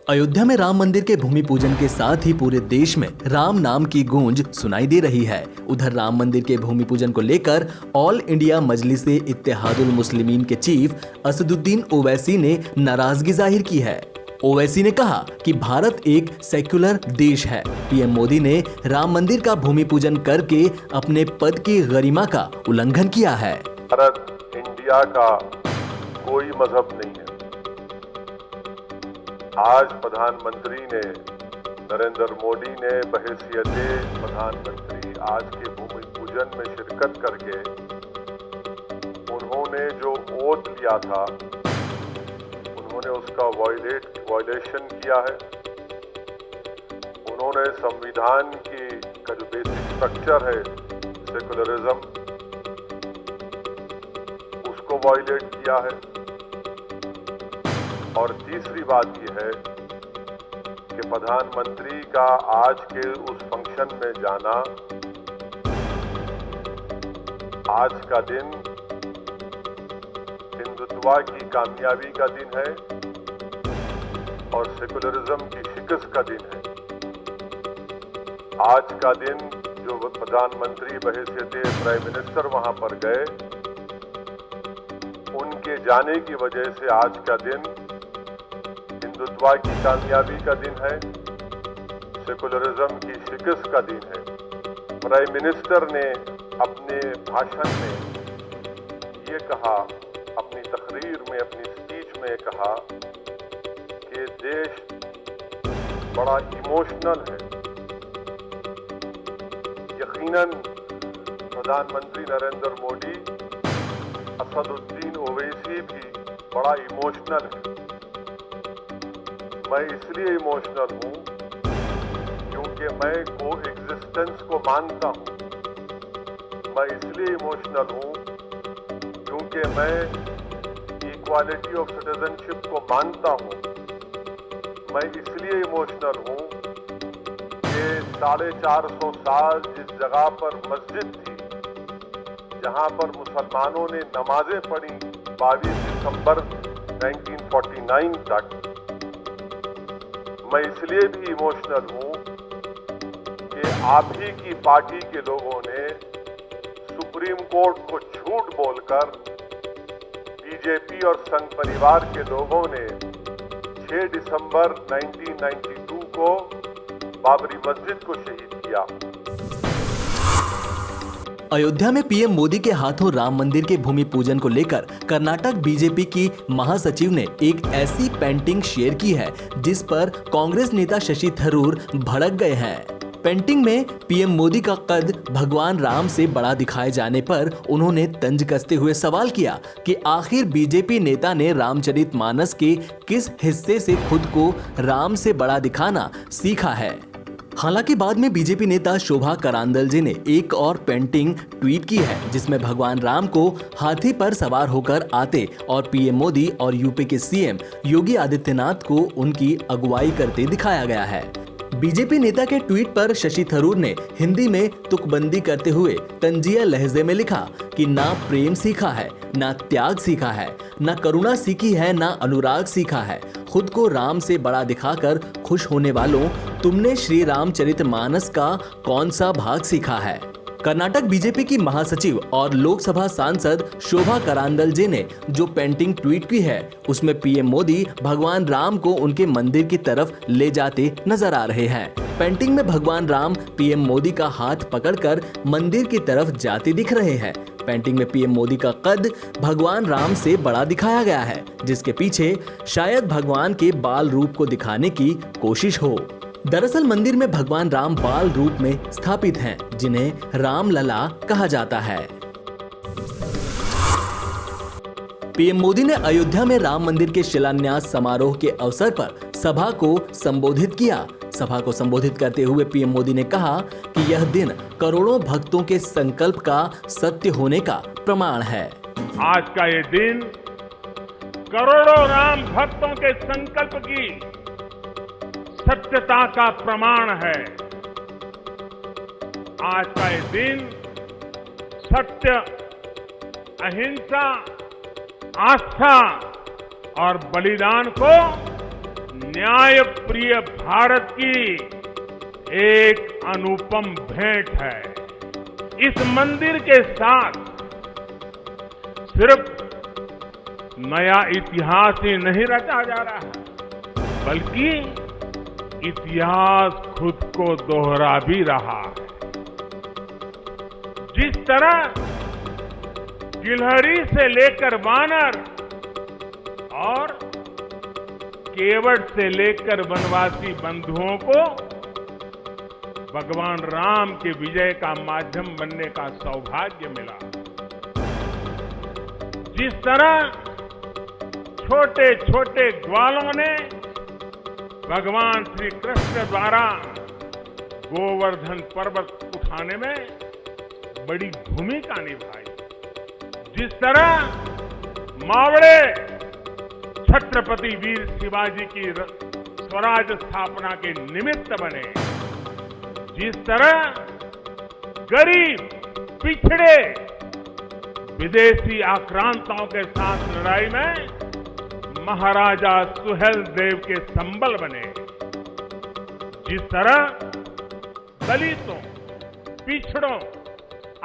अयोध्या में राम मंदिर के भूमि पूजन के साथ ही पूरे देश में राम नाम की गूंज सुनाई दे रही है। उधर राम मंदिर के भूमि पूजन को लेकर ऑल इंडिया मजलिस इत्तेहादुल मुस्लिमीन के चीफ असदुद्दीन ओवैसी ने नाराजगी जाहिर की है। ओवैसी ने कहा कि भारत एक सेक्युलर देश है। पीएम मोदी ने राम मंदिर का भूमि पूजन करके अपने पद की गरिमा का उल्लंघन किया है। भारत इंडिया का कोई मजहब नहीं है। आज प्रधानमंत्री ने नरेंद्र मोदी ने बहैसियत प्रधानमंत्री आज के भूमि पूजन में शिरकत करके उन्होंने जो ओथ लिया था उन्होंने उसका वायलेशन किया है। उन्होंने संविधान की का जो बेसिक स्ट्रक्चर है सेकुलरिज्म उसको वायलेट किया है। और तीसरी बात यह है कि प्रधानमंत्री का आज के उस फंक्शन में जाना, आज का दिन हिंदुत्व की कामयाबी का दिन है और सेकुलरिज्म की शिकस्त का दिन है। आज का दिन जो प्रधानमंत्री बहैसियत प्राइम मिनिस्टर वहां पर गए, उनके जाने की वजह से आज का दिन हिंदुत्व की कामयाबी का दिन है, सेकुलरिज्म की शिकस्त का दिन है। प्राइम मिनिस्टर ने अपने भाषण में ये कहा, अपनी तकरीर में, अपनी स्पीच में कहा कि देश बड़ा इमोशनल है। यकीनन प्रधानमंत्री नरेंद्र मोदी, असदुद्दीन ओवैसी भी बड़ा इमोशनल है। मैं इसलिए इमोशनल हूं क्योंकि मैं को एग्जिस्टेंस को मानता हूं। मैं इसलिए इमोशनल हूं क्योंकि मैं इक्वालिटी ऑफ सिटीजनशिप को मानता हूं। मैं इसलिए इमोशनल हूं कि 450 साल जिस जगह पर मस्जिद थी, जहां पर मुसलमानों ने नमाजें पढ़ी 22 दिसंबर 1949 तक, मैं इसलिए भी इमोशनल हूं कि आप ही की पार्टी के लोगों ने सुप्रीम कोर्ट को झूठ बोलकर बीजेपी और संघ परिवार के लोगों ने 6 दिसंबर 1992 को बाबरी मस्जिद को शहीद किया। अयोध्या में पीएम मोदी के हाथों राम मंदिर के भूमि पूजन को लेकर कर्नाटक बीजेपी की महासचिव ने एक ऐसी पेंटिंग शेयर की है जिस पर कांग्रेस नेता शशि थरूर भड़क गए हैं। पेंटिंग में पीएम मोदी का कद भगवान राम से बड़ा दिखाए जाने पर उन्होंने तंज कसते हुए सवाल किया कि आखिर बीजेपी नेता ने रामचरितमानस के किस हिस्से से खुद को राम से बड़ा दिखाना सीखा है। हालांकि बाद में बीजेपी नेता शोभा करांदलजे ने एक और पेंटिंग ट्वीट की है जिसमें भगवान राम को हाथी पर सवार होकर आते और पीएम मोदी और यूपी के सीएम योगी आदित्यनाथ को उनकी अगुवाई करते दिखाया गया है। बीजेपी नेता के ट्वीट पर शशि थरूर ने हिंदी में तुकबंदी करते हुए तंजिया लहजे में लिखा कि ना प्रेम सीखा है, ना त्याग सीखा है, ना करुणा सीखी है, ना अनुराग सीखा है। खुद को राम से बड़ा दिखाकर खुश होने वालों, तुमने श्री रामचरितमानस का कौन सा भाग सीखा है। कर्नाटक बीजेपी की महासचिव और लोकसभा सांसद शोभा करांदलजे ने जो पेंटिंग ट्वीट की है उसमें पीएम मोदी भगवान राम को उनके मंदिर की तरफ ले जाते नजर आ रहे हैं। पेंटिंग में भगवान राम पीएम मोदी का हाथ पकड़कर मंदिर की तरफ जाते दिख रहे हैं। पेंटिंग में पीएम मोदी का कद भगवान राम से बड़ा दिखाया गया है, जिसके पीछे शायद भगवान के बाल रूप को दिखाने की कोशिश हो। दरअसल मंदिर में भगवान राम बाल रूप में स्थापित हैं, जिन्हें रामलला कहा जाता है। पीएम मोदी ने अयोध्या में राम मंदिर के शिलान्यास समारोह के अवसर पर सभा को संबोधित किया। सभा को संबोधित करते हुए पीएम मोदी ने कहा कि यह दिन करोड़ों भक्तों के संकल्प का सत्य होने का प्रमाण है। आज का ये दिन करोड़ों राम भक्तों के संकल्प की सत्यता का प्रमाण है। आज का ये दिन सत्य, अहिंसा, आस्था और बलिदान को न्याय प्रिय भारत की एक अनुपम भेंट है। इस मंदिर के साथ सिर्फ नया इतिहास ही नहीं रचा जा रहा है, बल्कि इतिहास खुद को दोहरा भी रहा है। जिस तरह गिलहरी से लेकर वानर और केवट से लेकर वनवासी बंधुओं को भगवान राम के विजय का माध्यम बनने का सौभाग्य मिला, जिस तरह छोटे छोटे ग्वालों ने भगवान श्री कृष्ण द्वारा गोवर्धन पर्वत उठाने में बड़ी भूमिका निभाई, जिस तरह मावड़े छत्रपति वीर शिवाजी की स्वराज स्थापना के निमित्त बने, जिस तरह गरीब पिछड़े विदेशी आक्रांताओं के साथ लड़ाई में महाराजा सुहेल देव के संबल बने, जिस तरह दलितों, पिछड़ों,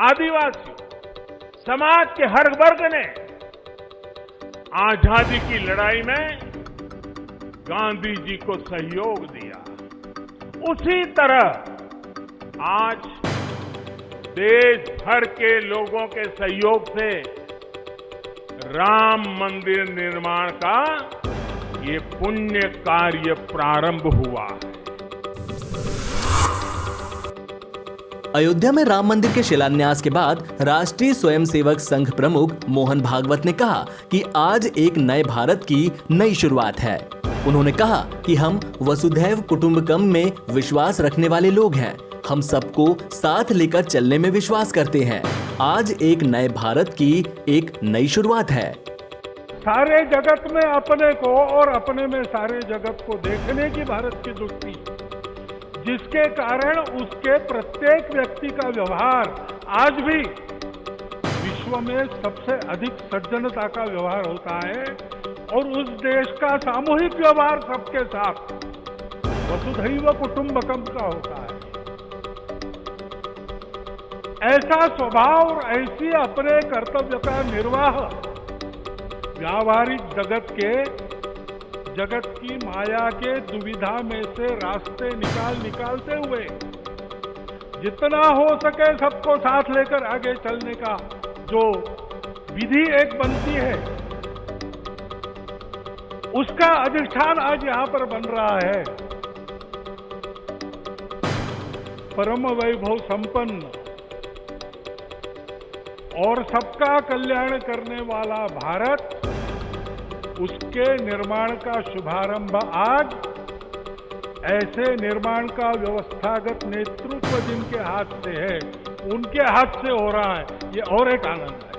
आदिवासियों, समाज के हर वर्ग ने आजादी की लड़ाई में गांधी जी को सहयोग दिया, उसी तरह आज देश भर के लोगों के सहयोग से राम मंदिर निर्माण का ये पुण्य कार्य प्रारंभ हुआ है। अयोध्या में राम मंदिर के शिलान्यास के बाद राष्ट्रीय स्वयंसेवक संघ प्रमुख मोहन भागवत ने कहा कि आज एक नए भारत की नई शुरुआत है। उन्होंने कहा कि हम वसुधैव कुटुंबकम में विश्वास रखने वाले लोग हैं। हम सबको साथ लेकर चलने में विश्वास करते हैं। आज एक नए भारत की एक नई शुरुआत है। सारे जगत में अपने को और अपने में सारे जगत को देखने की भारत की दृष्टि, जिसके कारण उसके प्रत्येक व्यक्ति का व्यवहार आज भी विश्व में सबसे अधिक सज्जनता का व्यवहार होता है और उस देश का सामूहिक व्यवहार सबके साथ वसुधैव कुटुंबकम का होता है। ऐसा स्वभाव और ऐसी अपने कर्तव्य का निर्वाह व्यावहारिक जगत की माया के दुविधा में से रास्ते निकालते हुए जितना हो सके सबको साथ लेकर आगे चलने का जो विधि एक बनती है, उसका अधिष्ठान आज यहां पर बन रहा है। परम वैभव संपन्न और सबका कल्याण करने वाला भारत, उसके निर्माण का शुभारंभ आज ऐसे निर्माण का व्यवस्थागत नेतृत्व जिनके हाथ से है, उनके हाथ से हो रहा है। ये और एक आनंद है।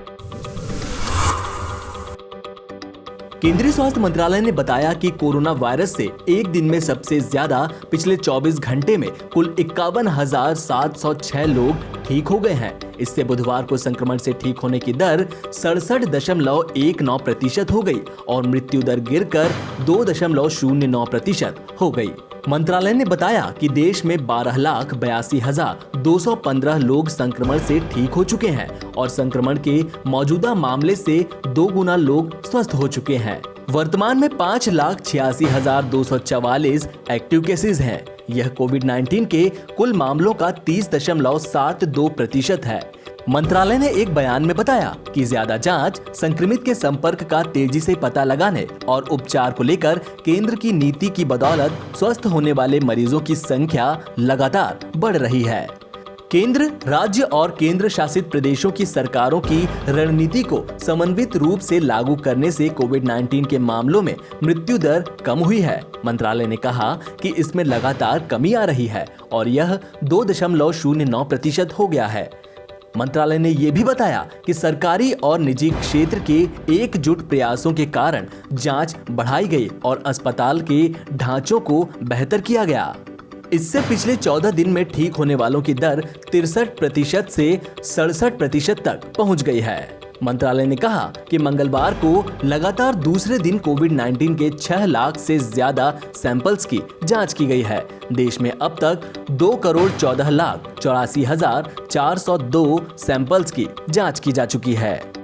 केंद्रीय स्वास्थ्य मंत्रालय ने बताया कि कोरोना वायरस से एक दिन में सबसे ज्यादा पिछले 24 घंटे में कुल 51,706 लोग ठीक हो गए हैं। इससे बुधवार को संक्रमण से ठीक होने की दर 67.19% हो गई और मृत्यु दर गिरकर 2.09% हो गई। मंत्रालय ने बताया कि देश में 12,82,215 लोग संक्रमण से ठीक हो चुके हैं और संक्रमण के मौजूदा मामले से 2 गुना लोग स्वस्थ हो चुके हैं। वर्तमान में 5,86,244 एक्टिव केसेस हैं। यह कोविड-19 के कुल मामलों का 30.72% है। मंत्रालय ने एक बयान में बताया कि ज्यादा जांच, संक्रमित के संपर्क का तेजी से पता लगाने और उपचार को लेकर केंद्र की नीति की बदौलत स्वस्थ होने वाले मरीजों की संख्या लगातार बढ़ रही है। केंद्र, राज्य और केंद्र शासित प्रदेशों की सरकारों की रणनीति को समन्वित रूप से लागू करने से कोविड-19 के मामलों में मृत्यु दर कम हुई है। मंत्रालय ने कहा कि इसमें लगातार कमी आ रही है और यह 2.09% हो गया है। मंत्रालय ने ये भी बताया कि सरकारी और निजी क्षेत्र के एकजुट प्रयासों के कारण जांच बढ़ाई गई और अस्पताल के ढांचों को बेहतर किया गया। इससे पिछले 14 दिन में ठीक होने वालों की दर 63% से 67% तक पहुंच गई है। मंत्रालय ने कहा कि मंगलवार को लगातार दूसरे दिन कोविड-19 के 6 लाख से ज्यादा सैंपल्स की जांच की गई है। देश में अब तक 2,14,84,402 सैंपल्स की जांच की जा चुकी है।